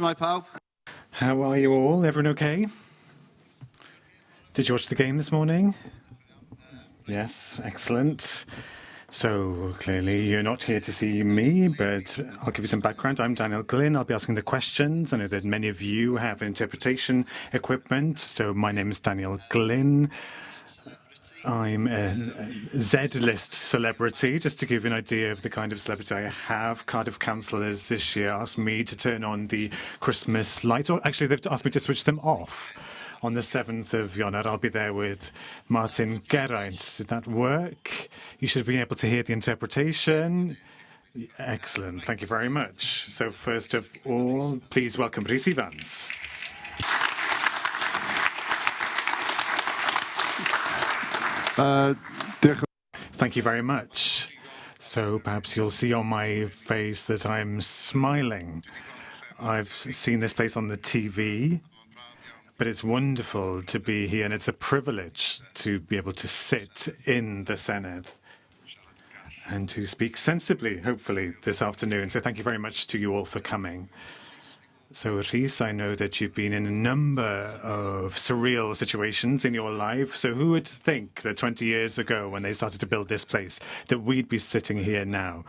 Shwmae pawb? How are you all? Everyone okay? Did you watch the game this morning? Yes, excellent. So, clearly you're not here to see me, but I'll give you some background. I'm Daniel Glyn. I'll be asking the questions. I know that many of you have interpretation equipment. So, my name is Daniel Glyn. I'm a Z-list celebrity. Just to give you an idea of the kind of celebrity I have, Cardiff councillors this year asked me to turn on the Christmas lights, or actually they've asked me to switch them off. On the 7th of Ionawr, I'll be there with Martin Geraint. Did that work? You should be able to hear the interpretation. Excellent. Thank you very much. So first of all, please welcome Rhys Ifans. Thank you very much. So perhaps you'll see on my face that I'm smiling. I've seen this place on the TV, but it's wonderful to be here, and it's a privilege to be able to sit in the Senedd and to speak sensibly, hopefully, this afternoon. So thank you very much to you all for coming. So, Rhys, I know that you've been in a number of surreal situations in your life. So who would think that 20 years ago, when they started to build this place, that we'd be sitting here now?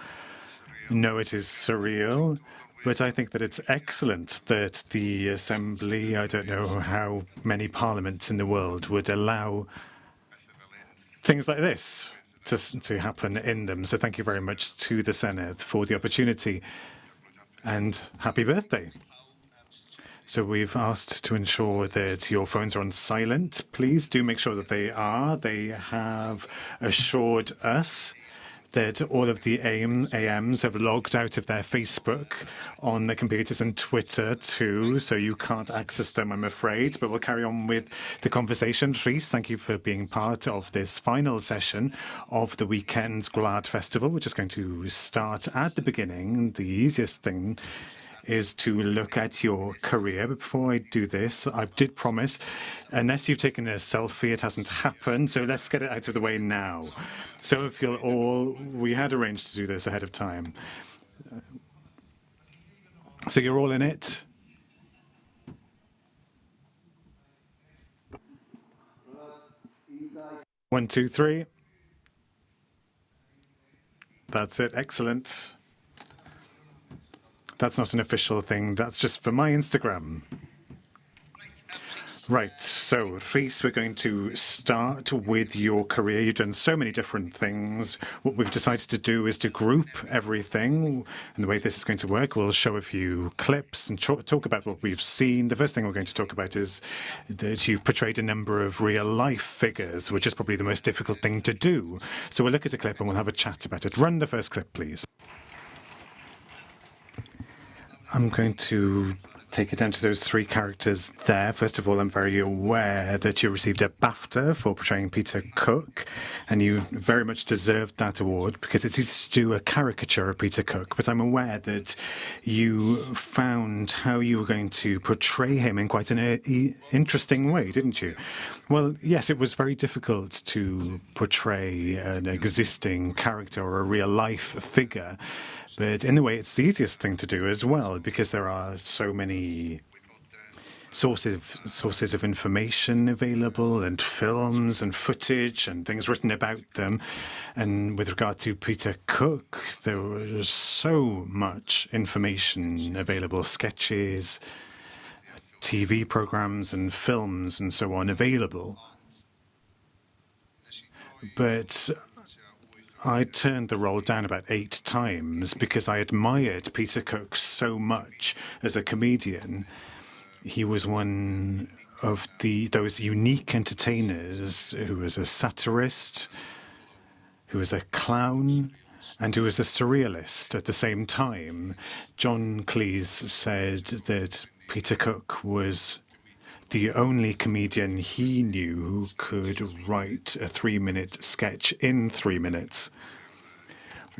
No, it is surreal, but I think that it's excellent that the Assembly, I don't know how many parliaments in the world would allow things like this to happen in them. So thank you very much to the Senedd for the opportunity, and happy birthday. So we've asked to ensure that your phones are on silent. Please do make sure that they are. They have assured us that all of the AMs have logged out of their Facebook on their computers and Twitter too, so you can't access them, I'm afraid. But we'll carry on with the conversation. Rhys, thank you for being part of this final session of the weekend's GWLAD Festival. We're just going to start at the beginning. The easiest thing is to look at your career. But before I do this, I did promise, unless you've taken a selfie, it hasn't happened. So let's get it out of the way now. So if you'll all, we had arranged to do this ahead of time. So you're all in it? One, two, three. That's it. Excellent. That's not an official thing. That's just for my Instagram. Right, so Rhys, we're going to start with your career. You've done so many different things. What we've decided to do is to group everything. And the way this is going to work, we'll show a few clips and talk about what we've seen. The first thing we're going to talk about is that you've portrayed a number of real-life figures, which is probably the most difficult thing to do. So we'll look at a clip and we'll have a chat about it. Run the first clip, please. I'm going to take it down to those three characters there. First of all, I'm very aware that you received a BAFTA for portraying Peter Cook, and you very much deserved that award because it's easy to do a caricature of Peter Cook, but I'm aware that you found how you were going to portray him in quite an interesting way, didn't you? Well, yes, it was very difficult to portray an existing character or a real-life figure. But in a way, it's the easiest thing to do as well, because there are so many sources of information available, and films and footage and things written about them. And with regard to Peter Cook, there was so much information available, sketches, TV programs and films and so on available. But I turned the role down about 8 times because I admired Peter Cook so much as a comedian. He was one of those unique entertainers who was a satirist, who was a clown, and who was a surrealist at the same time. John Cleese said that Peter Cook was the only comedian he knew who could write a 3-minute sketch in 3 minutes,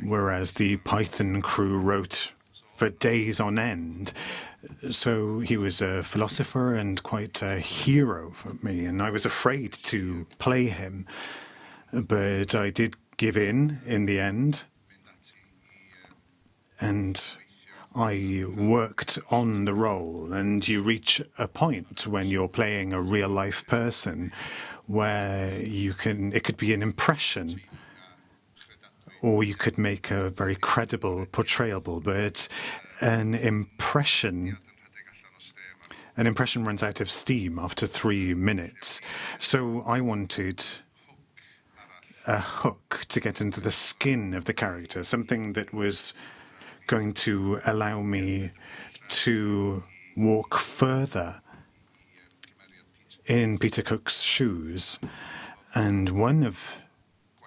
whereas the Python crew wrote for days on end. So he was a philosopher and quite a hero for me, and I was afraid to play him, but I did give in the end, and I worked on the role, and you reach a point when you're playing a real-life person where it could be an impression, or you could make a very credible portrayal, but an impression runs out of steam after 3 minutes. So I wanted a hook to get into the skin of the character, something that was going to allow me to walk further in Peter Cook's shoes. And one of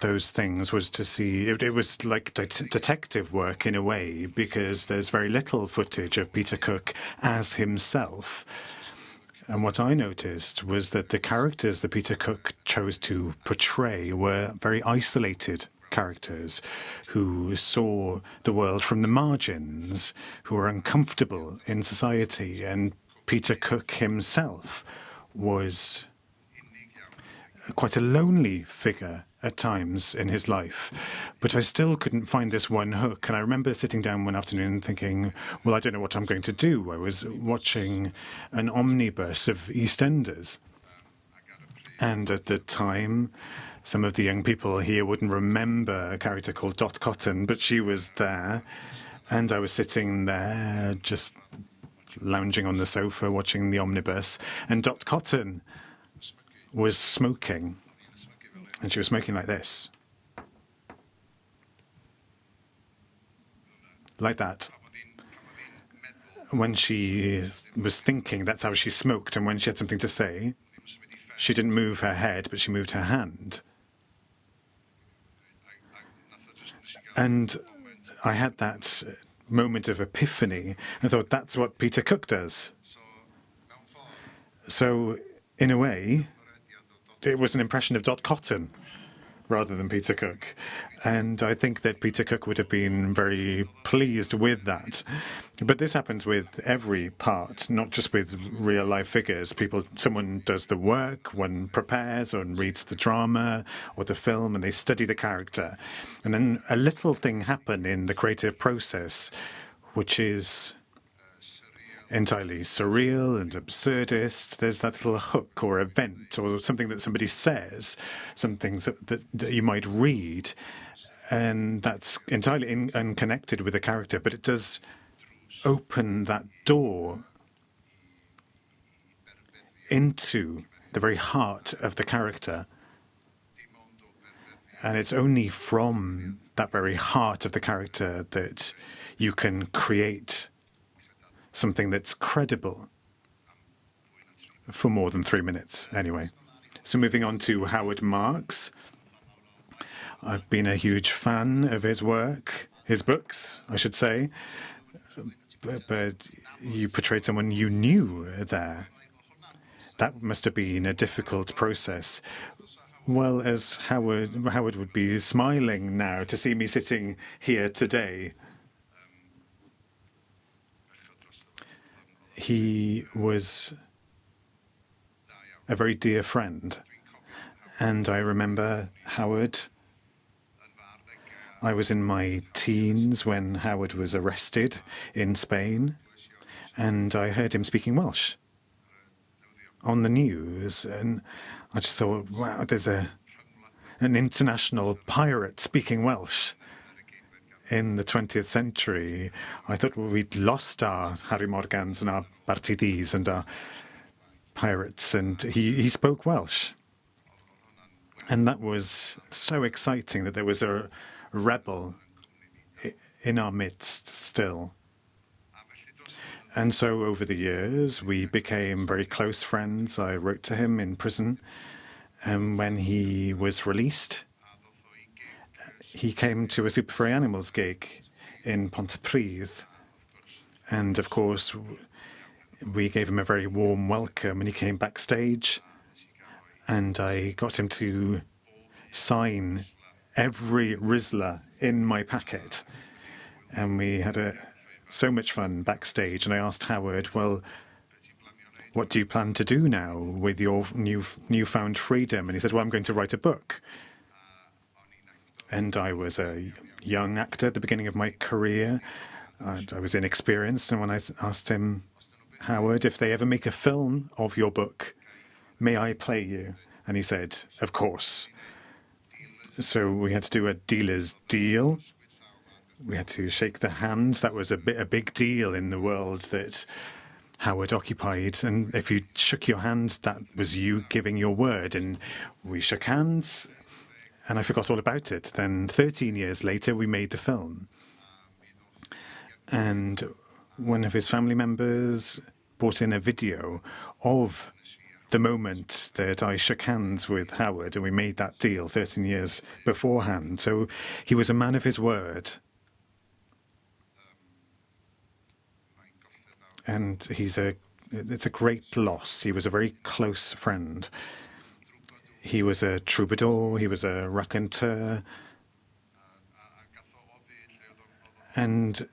those things was to see, it was like detective work in a way, because there's very little footage of Peter Cook as himself. And what I noticed was that the characters that Peter Cook chose to portray were very isolated characters who saw the world from the margins, who were uncomfortable in society. And Peter Cook himself was quite a lonely figure at times in his life. But I still couldn't find this one hook. And I remember sitting down one afternoon thinking, well, I don't know what I'm going to do. I was watching an omnibus of EastEnders. And at the time, some of the young people here wouldn't remember a character called Dot Cotton, but she was there. And I was sitting there just lounging on the sofa watching the omnibus. And Dot Cotton was smoking. And she was smoking like this. Like that. When she was thinking, that's how she smoked. And when she had something to say, she didn't move her head, but she moved her hand. And I had that moment of epiphany. I thought, that's what Peter Cook does. So, in a way, it was an impression of Dot Cotton rather than Peter Cook. And I think that Peter Cook would have been very pleased with that. But this happens with every part, not just with real-life figures. Someone does the work, one prepares or reads the drama or the film, and they study the character. And then a little thing happens in the creative process, which is entirely surreal and absurdist. There's that little hook or event or something that somebody says, some things that you might read, and that's entirely unconnected with the character, but it does open that door into the very heart of the character. And it's only from that very heart of the character that you can create something that's credible for more than 3 minutes, anyway. So moving on to Howard Marks. I've been a huge fan of his work, his books, I should say. But you portrayed someone you knew there. That must have been a difficult process. Well, as Howard would be smiling now to see me sitting here today. He was a very dear friend. And I remember Howard. I was in my teens when Howard was arrested in Spain, and I heard him speaking Welsh on the news, and I just thought, wow, there's an international pirate speaking Welsh in the 20th century. I thought, well, we'd lost our Harry Morgans and our Bartidis and our pirates, and he spoke Welsh. And that was so exciting that there was a rebel in our midst still. And so over the years, we became very close friends. I wrote to him in prison. And when he was released, he came to a Super Furry Animals gig in Pontypridd. And of course, we gave him a very warm welcome, and he came backstage. And I got him to sign every Rizla in my packet. And we had so much fun backstage. And I asked Howard, well, what do you plan to do now with your newfound freedom? And he said, well, I'm going to write a book. And I was a young actor at the beginning of my career. I was inexperienced, and when I asked him, Howard, if they ever make a film of your book, may I play you? And he said, of course. So we had to do a dealer's deal. We had to shake the hands. That was a big deal in the world that Howard occupied. And if you shook your hand, that was you giving your word. And we shook hands, and I forgot all about it. Then 13 years later, we made the film. And one of his family members brought in a video of the moment that I shook hands with Howard, and we made that deal 13 years beforehand. So he was a man of his word. And it's a great loss. He was a very close friend. He was a troubadour, he was a raconteur, and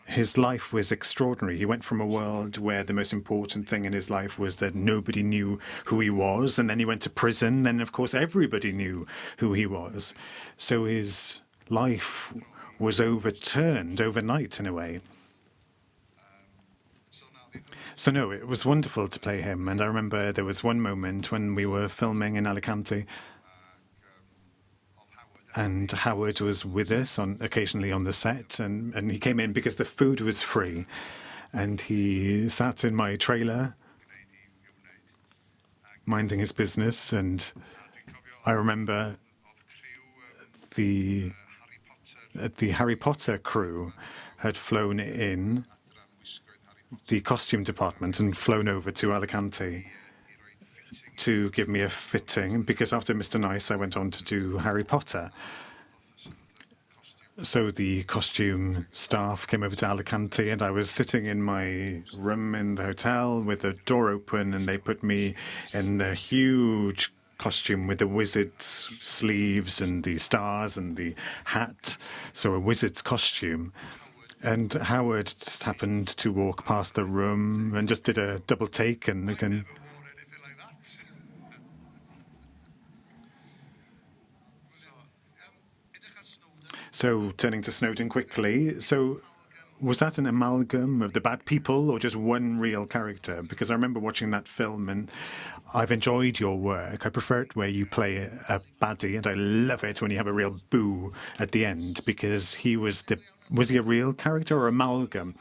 his life was extraordinary. He went from a world where the most important thing in his life was that nobody knew who he was, and then he went to prison, and of course everybody knew who he was. So his life was overturned overnight in a way. So no, it was wonderful to play him, and I remember there was one moment when we were filming in Alicante, and Howard was with us occasionally on the set, and he came in because the food was free, and he sat in my trailer, minding his business, and I remember the Harry Potter crew had flown in, the costume department, and flown over to Alicante to give me a fitting, because after Mr. Nice I went on to do Harry Potter. So the costume staff came over to Alicante, and I was sitting in my room in the hotel with the door open, and they put me in the huge costume with the wizard's sleeves and the stars and the hat, so a wizard's costume. And Howard just happened to walk past the room and just did a double take and looked in. So, turning to Snowden quickly, so was that an amalgam of the bad people or just one real character? Because I remember watching that film and I've enjoyed your work. I prefer it where you play a baddie, and I love it when you have a real boo at the end, because was he a real character or amalgam?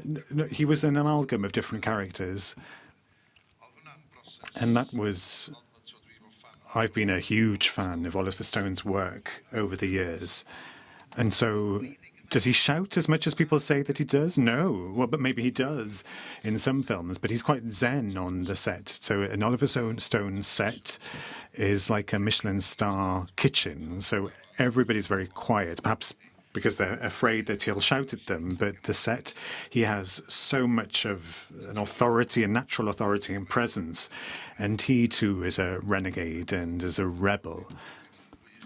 No, he was an amalgam of different characters. And I've been a huge fan of Oliver Stone's work over the years. And so, does he shout as much as people say that he does? No. Well, but maybe he does in some films, but he's quite zen on the set. So an Oliver Stone set is like a Michelin star kitchen. So everybody's very quiet, perhaps because they're afraid that he'll shout at them. But the set, he has so much of an authority, a natural authority and presence. And he, too, is a renegade and is a rebel.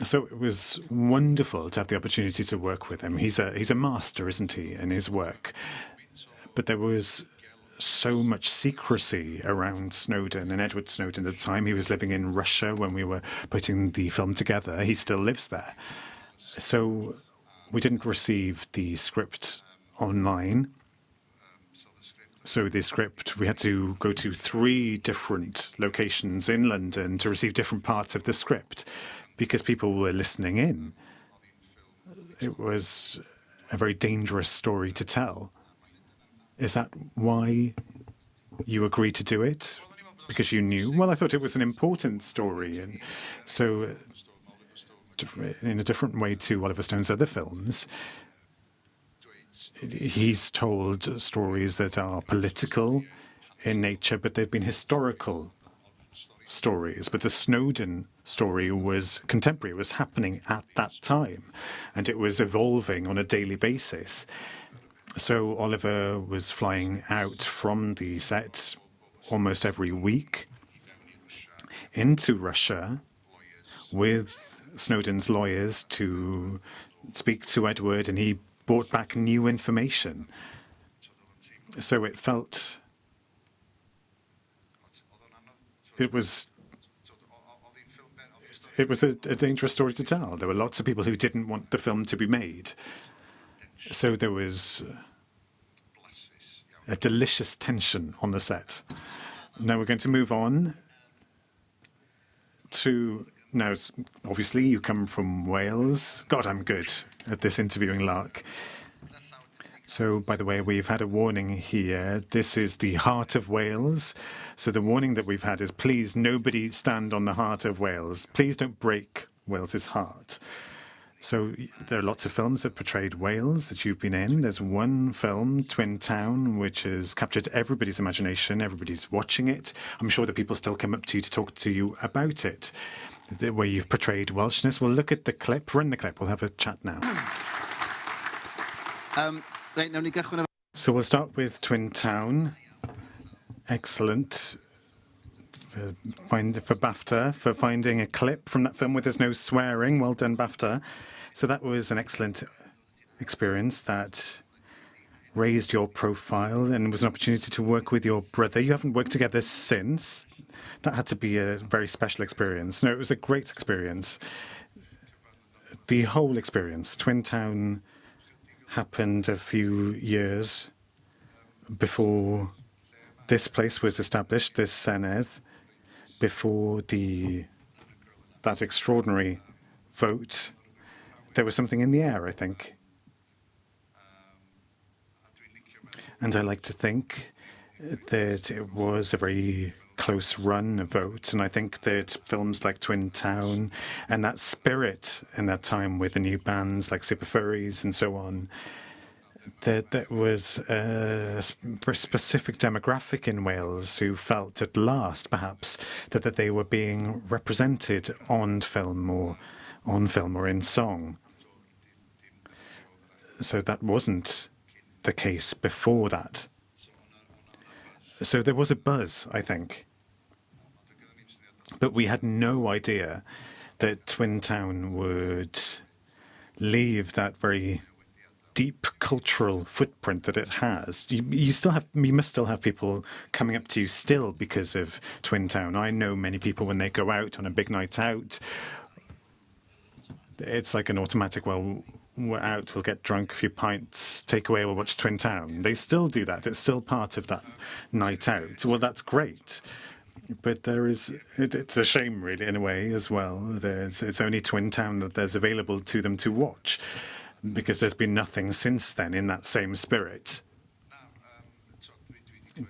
So it was wonderful to have the opportunity to work with him. He's a master, isn't he, in his work? But there was so much secrecy around Snowden and Edward Snowden at the time. He was living in Russia when we were putting the film together. He still lives there. So we didn't receive the script online. So the script, we had to go to 3 different locations in London to receive different parts of the script, because people were listening in. It was a very dangerous story to tell. Is that why you agreed to do it? Because you knew? Well, I thought it was an important story. And so, in a different way to Oliver Stone's other films, he's told stories that are political in nature, but they've been historical stories. But the Snowden story was contemporary. It was happening at that time, and it was evolving on a daily basis. So Oliver was flying out from the set almost every week into Russia with Snowden's lawyers to speak to Edward, and he brought back new information. So it felt it was a dangerous story to tell. There were lots of people who didn't want the film to be made. So there was a delicious tension on the set. Now we're going to move on to... Now, obviously, you come from Wales. God, I'm good at this interviewing lark. So, by the way, we've had a warning here. This is the heart of Wales. So the warning that we've had is, please, nobody stand on the heart of Wales. Please don't break Wales's heart. So there are lots of films that portrayed Wales that you've been in. There's one film, Twin Town, which has captured everybody's imagination. Everybody's watching it. I'm sure that people still come up to you to talk to you about it, where you've portrayed Welshness. We'll look at the clip. Run the clip. We'll have a chat now. So we'll start with Twin Town. Excellent. For BAFTA, for finding a clip from that film where there's no swearing. Well done, BAFTA. So that was an excellent experience that raised your profile and was an opportunity to work with your brother. You haven't worked together since. That had to be a very special experience. No, it was a great experience. The whole experience. Twin Town happened a few years before this place was established, this Senedd, before that extraordinary vote. There was something in the air, I think. And I like to think that it was a very close run vote. And I think that films like Twin Town and that spirit in that time with the new bands like Super Furries and so on, that was a very specific demographic in Wales who felt at last, perhaps, that they were being represented on film or in song. So that wasn't the case before that. So there was a buzz, I think. But we had no idea that Twin Town would leave that very deep cultural footprint that it has. You must still have people coming up to you still because of Twin Town. I know many people when they go out on a big night out, it's like an automatic, well, we're out, we'll get drunk, a few pints, take away, we'll watch Twin Town. They still do that. It's still part of that night out. Well, that's great. But it's a shame, really, in a way, as well. It's only Twin Town that there's available to them to watch, because there's been nothing since then in that same spirit.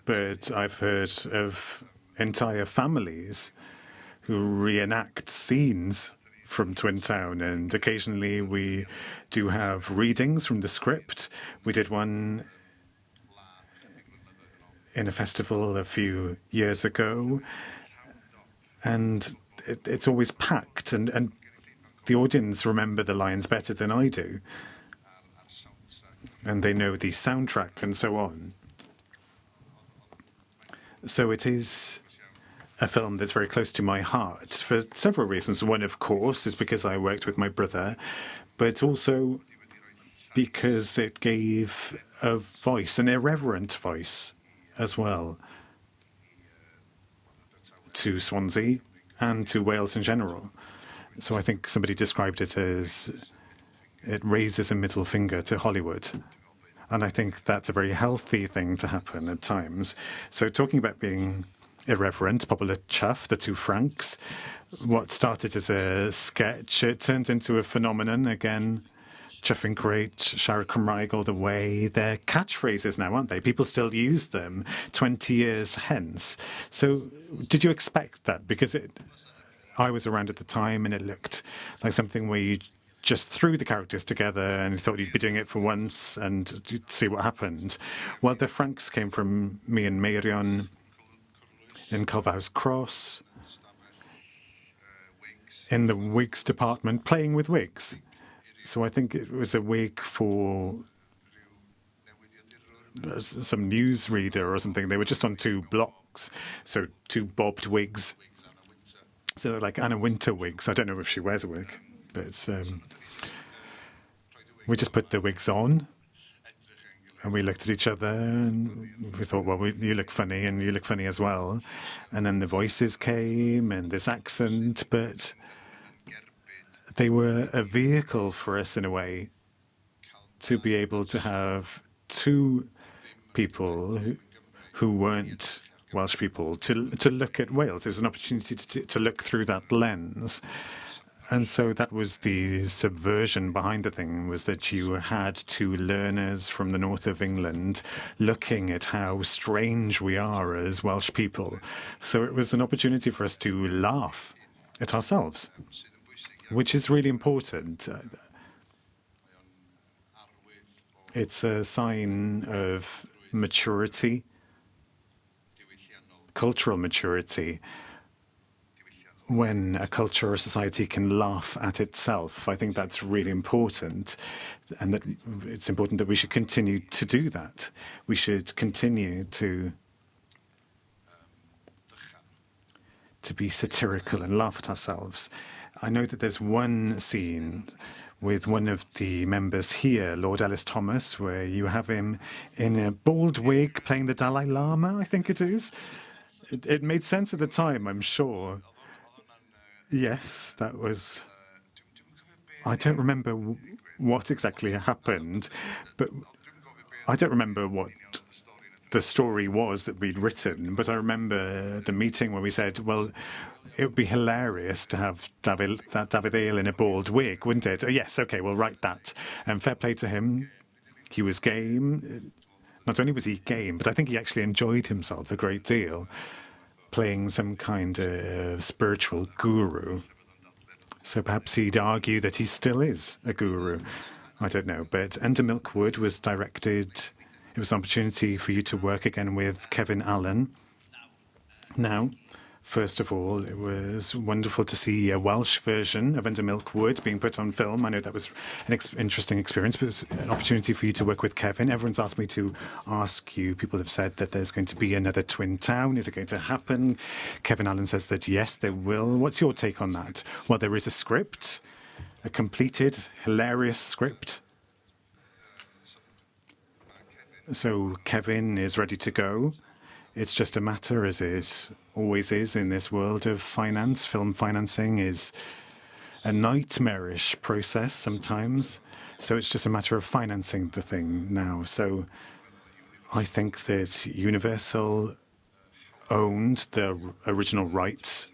But I've heard of entire families who reenact scenes from Twin Town, and occasionally we do have readings from the script. We did one in a festival a few years ago, and it's always packed, and the audience remember the lines better than I do, and they know the soundtrack and so on. So it is a film that's very close to my heart for several reasons. One, of course, is because I worked with my brother, but also because it gave a voice, an irreverent voice, as well, to Swansea and to Wales in general. So I think somebody described it as it raises a middle finger to Hollywood. And I think that's a very healthy thing to happen at times. So talking about being irreverent, Popular Chuff, the two Franks, what started as a sketch, it turned into a phenomenon again. Chuffing Crate, Siarad Cymraeg all the way. They're catchphrases now, aren't they? People still use them 20 years hence. So did you expect that? Because I was around at the time and it looked like something where you just threw the characters together and you thought you'd be doing it for once and you'd see what happened. Well, the Franks came from me and Meirion in Culverhouse Cross, in the wigs department, playing with wigs. So I think it was a wig for some newsreader or something. They were just on two blocks, so two bobbed wigs. So they're like Anna Wintour wigs. I don't know if she wears a wig, but we just put the wigs on, and we looked at each other, and we thought, well, you look funny, and you look funny as well. And then the voices came, and this accent, but they were a vehicle for us in a way to be able to have two people who weren't Welsh people to look at Wales. It was an opportunity to look through that lens. And so that was the subversion behind the thing, was that you had two learners from the north of England looking at how strange we are as Welsh people. So it was an opportunity for us to laugh at ourselves, which is really important. It's a sign of maturity, cultural maturity, when a culture or society can laugh at itself. I think that's really important, and that it's important that we should continue to do that. We should continue to be satirical and laugh at ourselves. I know that there's one scene with one of the members here, Lord Ellis Thomas, where you have him in a bald wig playing the Dalai Lama, I think it is. It made sense at the time, I'm sure. Yes, that was... I don't remember what exactly happened, but I don't remember what the story was that we'd written, but I remember the meeting where we said, well, it would be hilarious to have David Ale in a bald wig, wouldn't it? Oh, yes, OK, we'll write that. And fair play to him. He was game. Not only was he game, but I think he actually enjoyed himself a great deal, playing some kind of spiritual guru. So perhaps he'd argue that he still is a guru. I don't know. But Under Milkwood was directed. It was an opportunity for you to work again with Kevin Allen. Now, first of all, it was wonderful to see a Welsh version of Under Milkwood being put on film. I know that was an interesting experience, but it was an opportunity for you to work with Kevin. Everyone's asked me to ask you. People have said that there's going to be another Twin Town. Is it going to happen? Kevin Allen says that yes, there will. What's your take on that? Well, there is a script, a completed, hilarious script. So Kevin is ready to go. It's just a matter, as it always is in this world of finance. Film financing is a nightmarish process sometimes. So it's just a matter of financing the thing now. So I think that Universal owned the original rights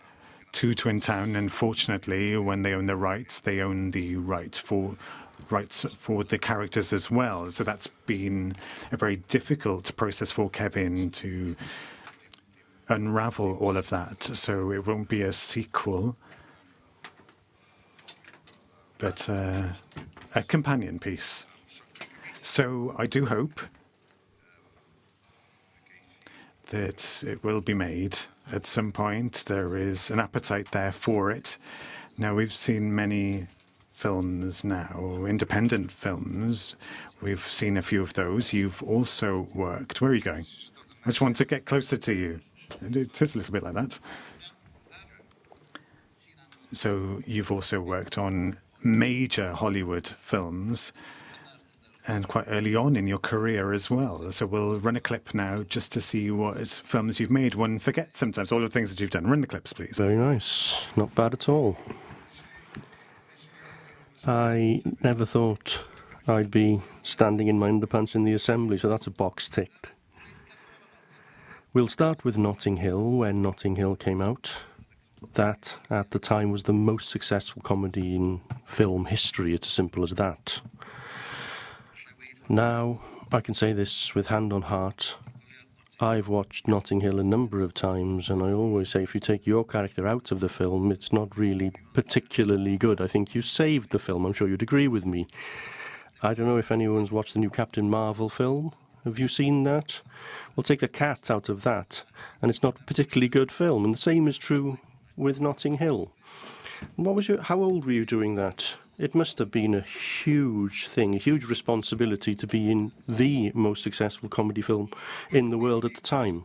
to Twin Town. And fortunately, when they own the rights, they own the rights for the characters as well. So that's been a very difficult process for Kevin to unravel all of that. So it won't be a sequel, but a companion piece. So I do hope that it will be made at some point. There is an appetite there for it. Now, we've seen many films now, independent films. We've seen a few of those. You've also worked... Where are you going? I just want to get closer to you. It is a little bit like that. So you've also worked on major Hollywood films, and quite early on in your career as well. So we'll run a clip now just to see what films you've made. One forgets sometimes all the things that you've done. Run the clips, please. Very nice. Not bad at all. I never thought I'd be standing in my underpants in the Assembly, so that's a box ticked. We'll start with Notting Hill, when Notting Hill came out. That, at the time, was the most successful comedy in film history. It's as simple as that. Now, I can say this with hand on heart. I've watched Notting Hill a number of times, and I always say if you take your character out of the film, it's not really particularly good. I think you saved the film. I'm sure you'd agree with me. I don't know if anyone's watched the new Captain Marvel film. Have you seen that? We'll take the cat out of that, and it's not a particularly good film. And the same is true with Notting Hill. How old were you doing that? It must have been a huge thing, a huge responsibility to be in the most successful comedy film in the world at the time.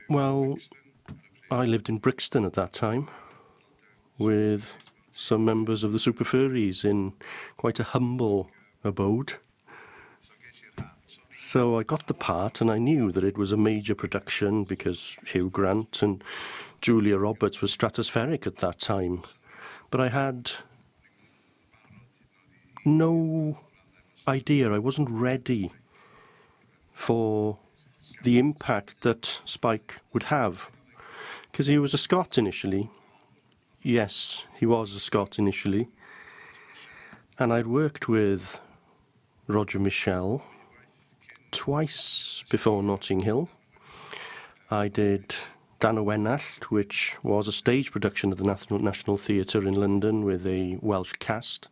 Well, I lived in Brixton at that time with some members of the Super Furries in quite a humble abode. So I got the part, and I knew that it was a major production because Hugh Grant and Julia Roberts were stratospheric at that time. But I had no idea. I wasn't ready for the impact that Spike would have, because he was a Scot initially. Yes, he was a Scot initially. And I'd worked with Roger Michell twice before Notting Hill. I did Dan y Wenallt, which was a stage production at the National Theatre in London with a Welsh cast,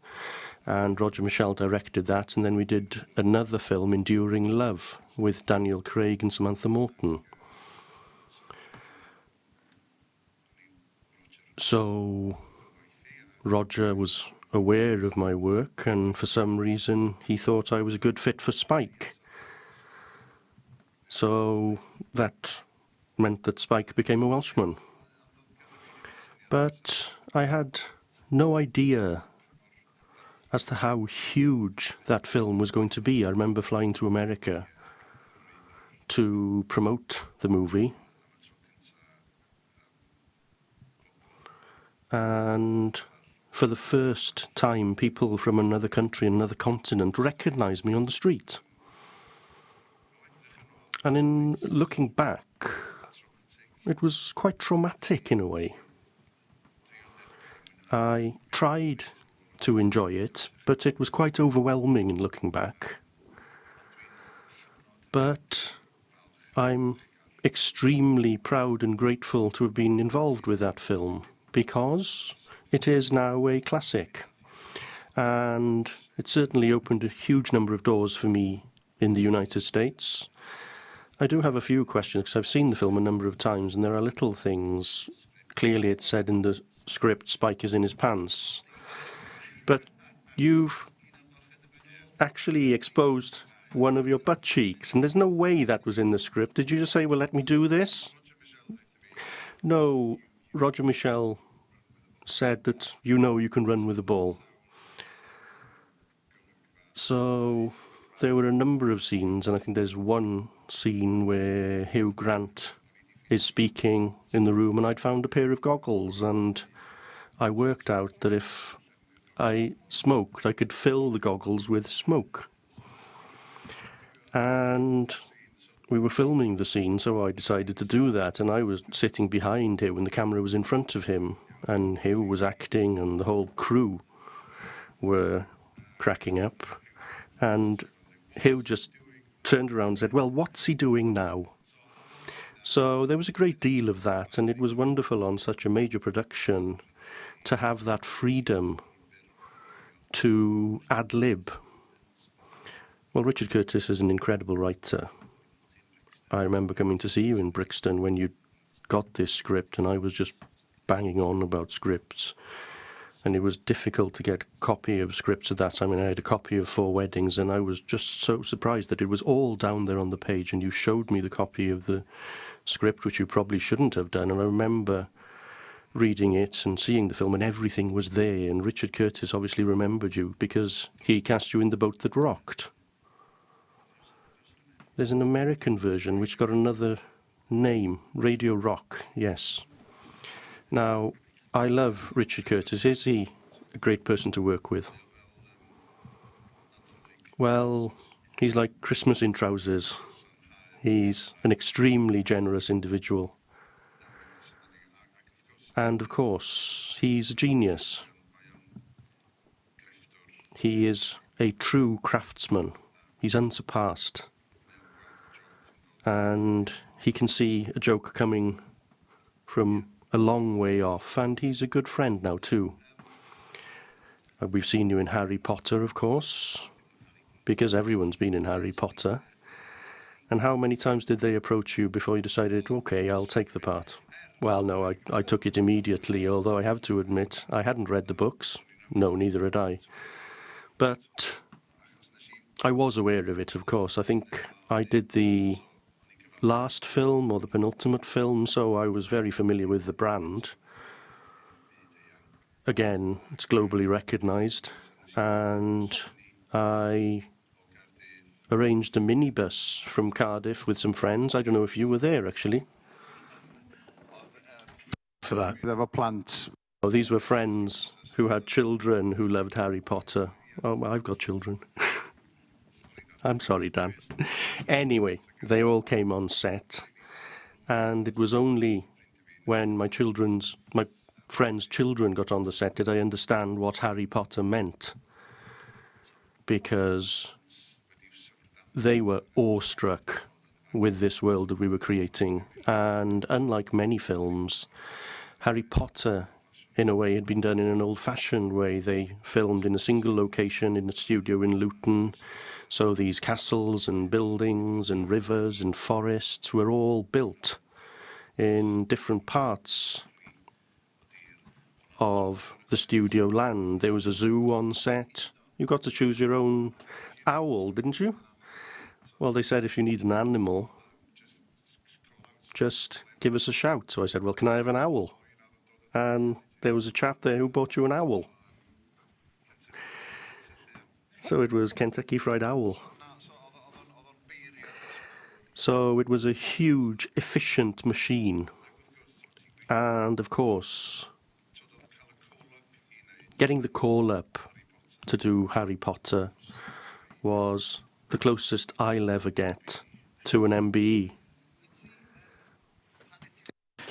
and Roger Michell directed that, and then we did another film, Enduring Love, with Daniel Craig and Samantha Morton. So Roger was aware of my work, and for some reason he thought I was a good fit for Spike. So that meant that Spike became a Welshman. But I had no idea as to how huge that film was going to be. I remember flying to America to promote the movie, and for the first time people from another country, another continent, recognised me on the street. And in looking back, it was quite traumatic in a way. I tried to enjoy it, but it was quite overwhelming in looking back. But I'm extremely proud and grateful to have been involved with that film, because it is now a classic. And it certainly opened a huge number of doors for me in the United States. I do have a few questions, because I've seen the film a number of times, and there are little things. Clearly it's said in the script, Spike is in his pants. But you've actually exposed one of your butt cheeks, and there's no way that was in the script. Did you just say, well, let me do this? No, Roger Michell said that you know you can run with the ball. So there were a number of scenes, and I think there's one scene where Hugh Grant is speaking in the room, and I'd found a pair of goggles, and I worked out that if I smoked, I could fill the goggles with smoke. And we were filming the scene, so I decided to do that, and I was sitting behind him when the camera was in front of him, and Hugh was acting, and the whole crew were cracking up, and Hugh just turned around and said, well, what's he doing now? So there was a great deal of that, and it was wonderful on such a major production to have that freedom to ad-lib. Well, Richard Curtis is an incredible writer. I remember coming to see you in Brixton when you got this script, and I was just banging on about scripts. And it was difficult to get a copy of scripts at that time. I mean, I had a copy of 4 Weddings, and I was just so surprised that it was all down there on the page, and you showed me the copy of the script, which you probably shouldn't have done. And I remember reading it and seeing the film, and everything was there. And Richard Curtis obviously remembered you because he cast you in The Boat That Rocked. There's an American version which got another name, Radio Rock, yes. Now, I love Richard Curtis. Is he a great person to work with? Well, he's like Christmas in trousers. He's an extremely generous individual. And of course, he's a genius. He is a true craftsman. He's unsurpassed. And he can see a joke coming from a long way off, and he's a good friend now too. We've seen you in Harry Potter, of course, because everyone's been in Harry Potter. And how many times did they approach you before you decided, okay, I'll take the part? Well, no, I took it immediately, although I have to admit I hadn't read the books. No, neither had I. But I was aware of it, of course. I think I did the last film or the penultimate film, so I was very familiar with the brand. Again, it's globally recognised, and I arranged a minibus from Cardiff with some friends. I don't know if you were there, actually. To that. There were plants. Oh, these were friends who had children who loved Harry Potter. Oh, I've got children. I'm sorry, Dan. Anyway, they all came on set, and it was only when my friends' children got on the set did I understand what Harry Potter meant, because they were awestruck with this world that we were creating. And unlike many films, Harry Potter, in a way, had been done in an old-fashioned way. They filmed in a single location in a studio in Luton. So these castles and buildings and rivers and forests were all built in different parts of the studio land. There was a zoo on set. You got to choose your own owl, didn't you? Well, they said if you need an animal, just give us a shout. So I said, well, can I have an owl? And there was a chap there who bought you an owl. So it was Kentucky Fried Owl. So it was a huge, efficient machine. And of course, getting the call up to do Harry Potter was the closest I'll ever get to an MBE.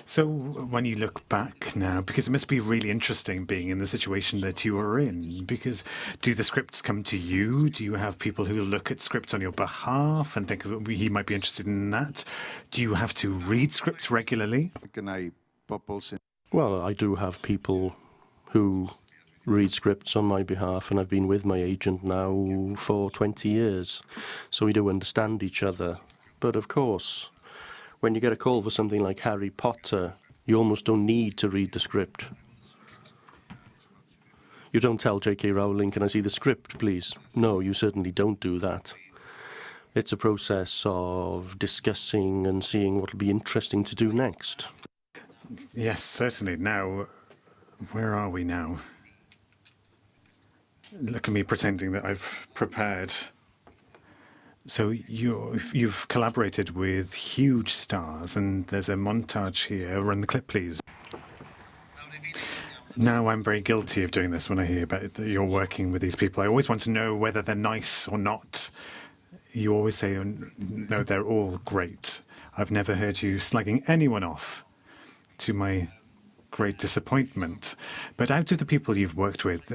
So when you look back now, because it must be really interesting being in the situation that you were in, because do the scripts come to you? Do you have people who look at scripts on your behalf and think he might be interested in that? Do you have to read scripts regularly? Well, I do have people who read scripts on my behalf, and I've been with my agent now for 20 years, so we do understand each other. But of course, when you get a call for something like Harry Potter, you almost don't need to read the script. You don't tell J.K. Rowling, can I see the script, please? No, you certainly don't do that. It's a process of discussing and seeing what will be interesting to do next. Yes, certainly. Now, where are we now? Look at me pretending that I've prepared. So you've collaborated with huge stars, and there's a montage here. Run the clip, please. Now I'm very guilty of doing this when I hear about that you're working with these people. I always want to know whether they're nice or not. You always say, oh, no, they're all great. I've never heard you slagging anyone off, to my great disappointment. But out of the people you've worked with,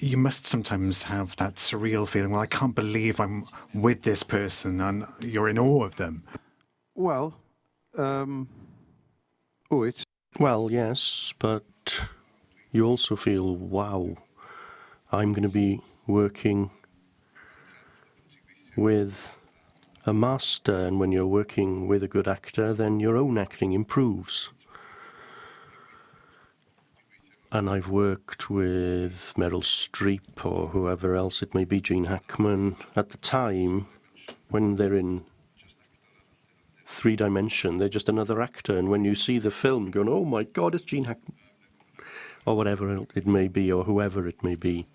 you must sometimes have that surreal feeling, well, I can't believe I'm with this person, and you're in awe of them. Well, Well, yes, but you also feel, wow, I'm going to be working with a master, and when you're working with a good actor, then your own acting improves. And I've worked with Meryl Streep or whoever else it may be, Gene Hackman, at the time when they're in 3D, they're just another actor. And when you see the film, you're going, oh my God, it's Gene Hackman. Or whatever it may be, or whoever it may be.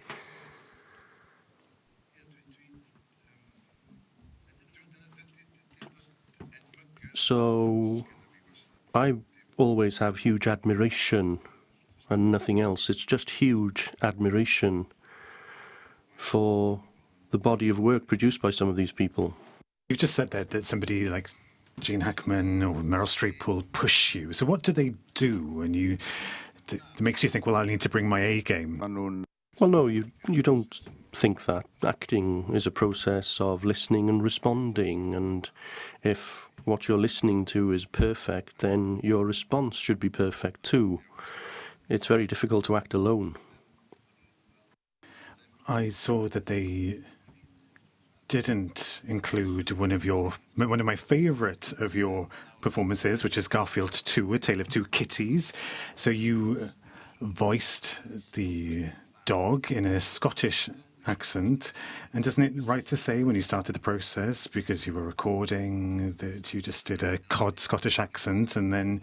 So I always have huge admiration and nothing else. It's just huge admiration for the body of work produced by some of these people. You've just said that somebody like Gene Hackman or Meryl Streep will push you. So what do they do when you that makes you think, well, I need to bring my A game? Well, no, you don't think that. Acting is a process of listening and responding, and if what you're listening to is perfect, then your response should be perfect too. It's very difficult to act alone. I saw that they didn't include one of my favourite of your performances, which is Garfield 2, A Tale of Two Kitties. So you voiced the dog in a Scottish accent, and isn't it right to say when you started the process, because you were recording, that you just did a cod Scottish accent, and then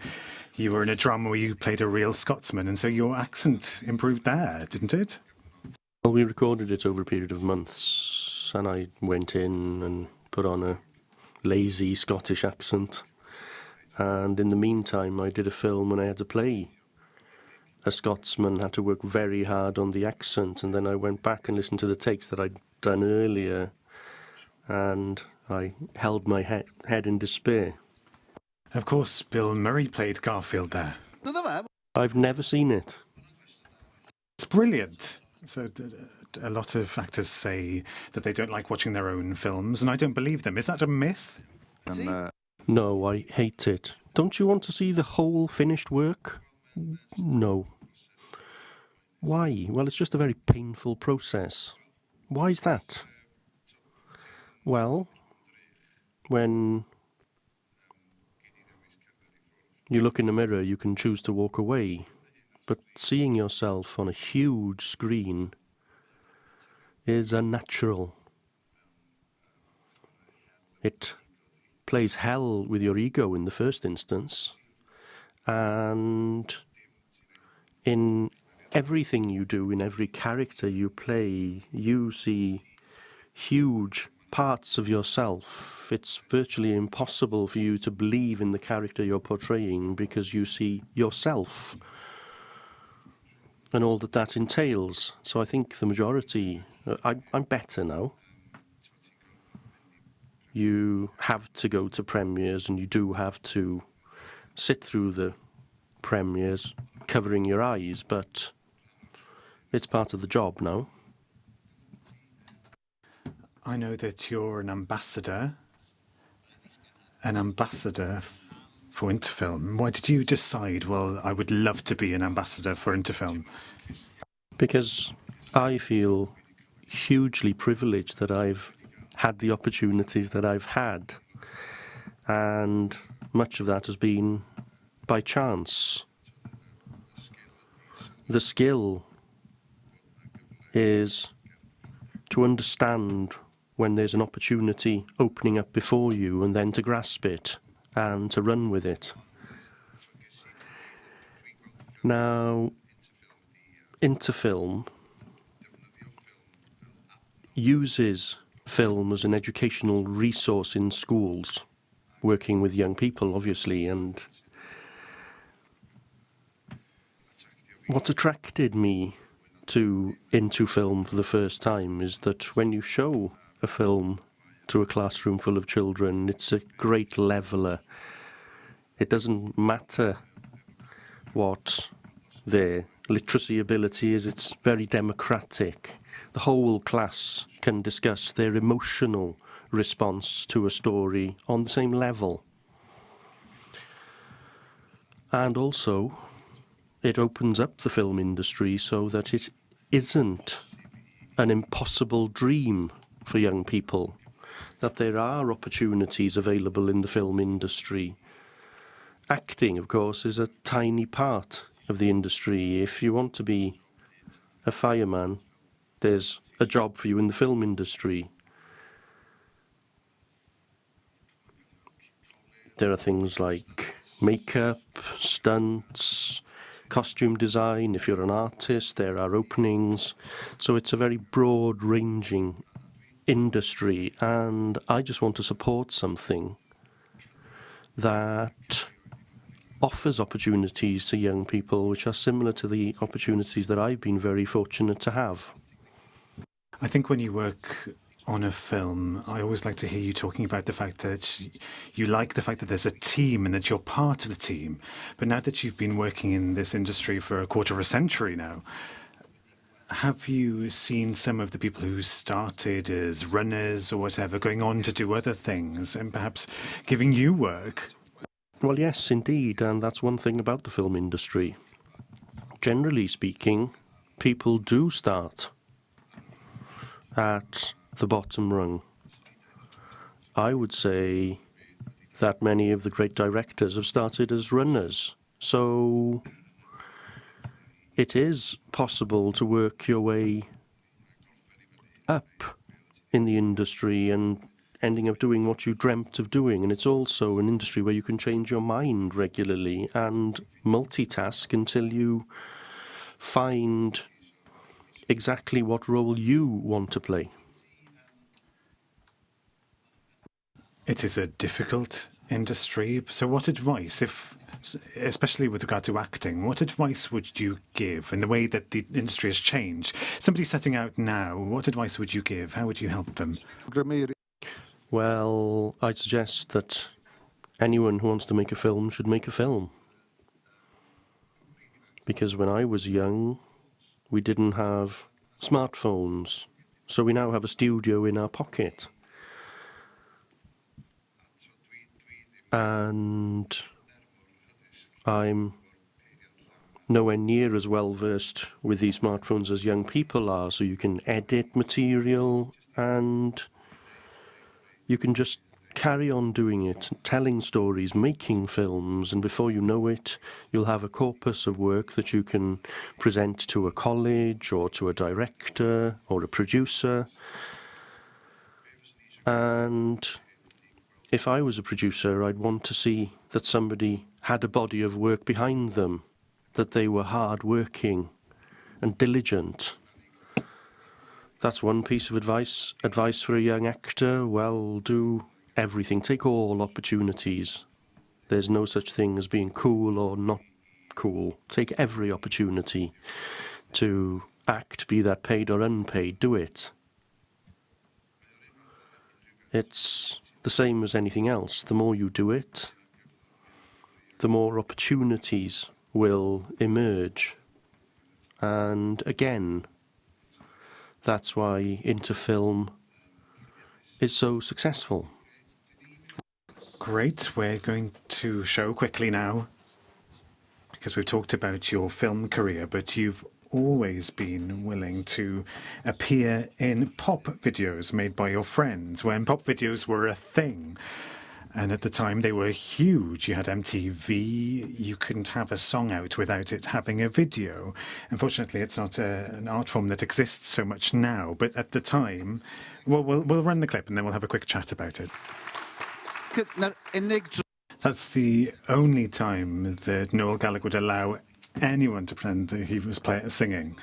you were in a drama where you played a real Scotsman, and so your accent improved there, didn't it? Well, we recorded it over a period of months, and I went in and put on a lazy Scottish accent, and in the meantime I did a film and I had to play a Scotsman had to work very hard on the accent, and then I went back and listened to the takes that I'd done earlier, and I held my head in despair. Of course, Bill Murray played Garfield there. I've never seen it. It's brilliant. So a lot of actors say that they don't like watching their own films, and I don't believe them. Is that a myth? No, I hate it. Don't you want to see the whole finished work? No. Why? Well, it's just a very painful process. Why is that? Well, when you look in the mirror, you can choose to walk away. But seeing yourself on a huge screen is unnatural. It plays hell with your ego in the first instance, and in everything you do, in every character you play, you see huge parts of yourself. It's virtually impossible for you to believe in the character you're portraying because you see yourself and all that that entails. So I think the majority... I'm better now. You have to go to premieres, and you do have to sit through the premieres covering your eyes, but it's part of the job now. I know that you're an ambassador for Interfilm. Why did you decide, well, I would love to be an ambassador for Interfilm? Because I feel hugely privileged that I've had the opportunities that I've had, and much of that has been by chance. The skill is to understand when there's an opportunity opening up before you, and then to grasp it and to run with it. Now, Interfilm uses film as an educational resource in schools, working with young people, obviously, and what attracted me to Interfilm for the first time is that when you show a film to a classroom full of children, it's a great leveller. It doesn't matter what their literacy ability is, it's very democratic. The whole class can discuss their emotional response to a story on the same level. And also, it opens up the film industry so that it isn't an impossible dream for young people, that there are opportunities available in the film industry. Acting, of course, is a tiny part of the industry. If you want to be a fireman, there's a job for you in the film industry. There are things like makeup, stunts, costume design. If you're an artist, there are openings. So it's a very broad-ranging industry, and I just want to support something that offers opportunities to young people which are similar to the opportunities that I've been very fortunate to have. I think when you work on a film, I always like to hear you talking about the fact that you like the fact that there's a team and that you're part of the team. But now that you've been working in this industry for a quarter of a century now, have you seen some of the people who started as runners or whatever going on to do other things and perhaps giving you work? Well, yes, indeed, and that's one thing about the film industry. Generally speaking, people do start at the bottom rung. I would say that many of the great directors have started as runners, so it is possible to work your way up in the industry and ending up doing what you dreamt of doing. And it's also an industry where you can change your mind regularly and multitask until you find exactly what role you want to play. It is a difficult industry. So what advice, if especially with regard to acting. What advice would you give in the way that the industry has changed? Somebody setting out now, what advice would you give? How would you help them? Well, I'd suggest that anyone who wants to make a film should make a film. Because when I was young, we didn't have smartphones, so we now have a studio in our pocket. And I'm nowhere near as well versed with these smartphones as young people are, so you can edit material and you can just carry on doing it, telling stories, making films, and before you know it, you'll have a corpus of work that you can present to a college or to a director or a producer. And if I was a producer, I'd want to see that somebody had a body of work behind them, that they were hard-working and diligent. That's one piece of advice. Advice for a young actor, well, do everything. Take all opportunities. There's no such thing as being cool or not cool. Take every opportunity to act, be that paid or unpaid. Do it. It's the same as anything else. The more you do it, the more opportunities will emerge. And again, that's why Interfilm is so successful. Great. We're going to show quickly now, because we've talked about your film career, but you've always been willing to appear in pop videos made by your friends, when pop videos were a thing. And at the time, they were huge. You had MTV. You couldn't have a song out without it having a video. Unfortunately, it's not an art form that exists so much now. But at the time, we'll run the clip and then we'll have a quick chat about it. That's the only time that Noel Gallagher would allow anyone to pretend that he was singing.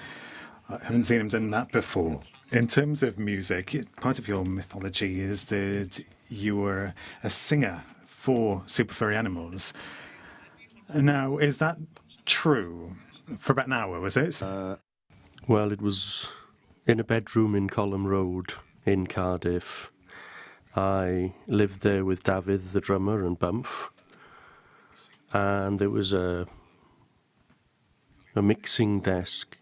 I haven't seen him done that before. In terms of music, part of your mythology is that you were a singer for super furry animals. Now, is that true? For about an hour, was it? Well, it was in a bedroom in Colham Road in Cardiff. I lived there with David, the drummer, and Bumf. And there was a mixing desk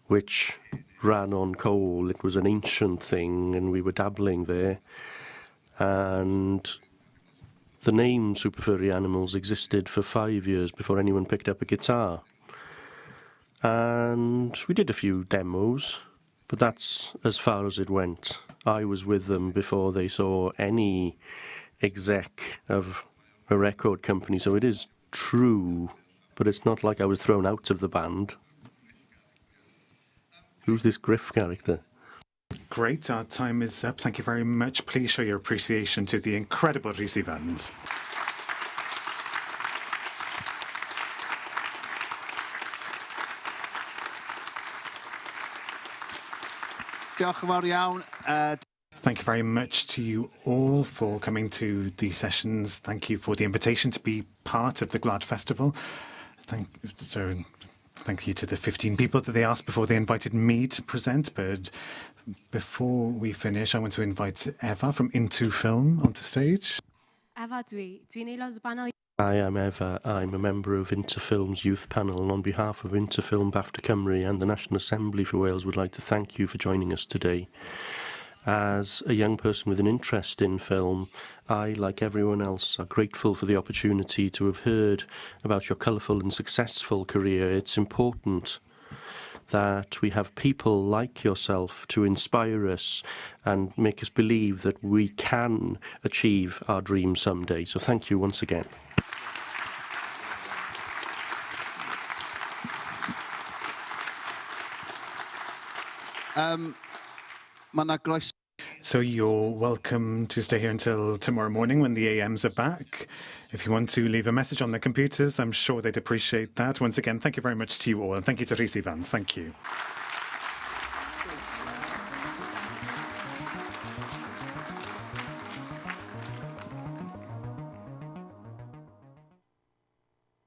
which ran on coal. It was an ancient thing, and we were dabbling there. And the name Super Furry Animals existed for 5 years before anyone picked up a guitar. And we did a few demos, but that's as far as it went. I was with them before they saw any exec of a record company, so it is true, but it's not like I was thrown out of the band. Who's this Griff character? Great, our time is up. Thank you very much. Please show your appreciation to the incredible Rhys Ifans. Thank you very much to you all for coming to these sessions. Thank you for the invitation to be part of the GWLAD Festival. Thank you to the 15 people that they asked before they invited me to present. But before we finish, I want to invite Eva from Interfilm onto stage. I am Eva. I'm a member of Interfilm's youth panel, and on behalf of Interfilm, BAFTA Cymru and the National Assembly for Wales, would like to thank you for joining us today. As a young person with an interest in film, I, like everyone else, are grateful for the opportunity to have heard about your colourful and successful career. It's important that we have people like yourself to inspire us and make us believe that we can achieve our dreams someday. So thank you once again. So you're welcome to stay here until tomorrow morning when the AMs are back. If you want to leave a message on their computers, I'm sure they'd appreciate that. Once again, thank you very much to you all, and thank you to Rhys Ifans. Thank you.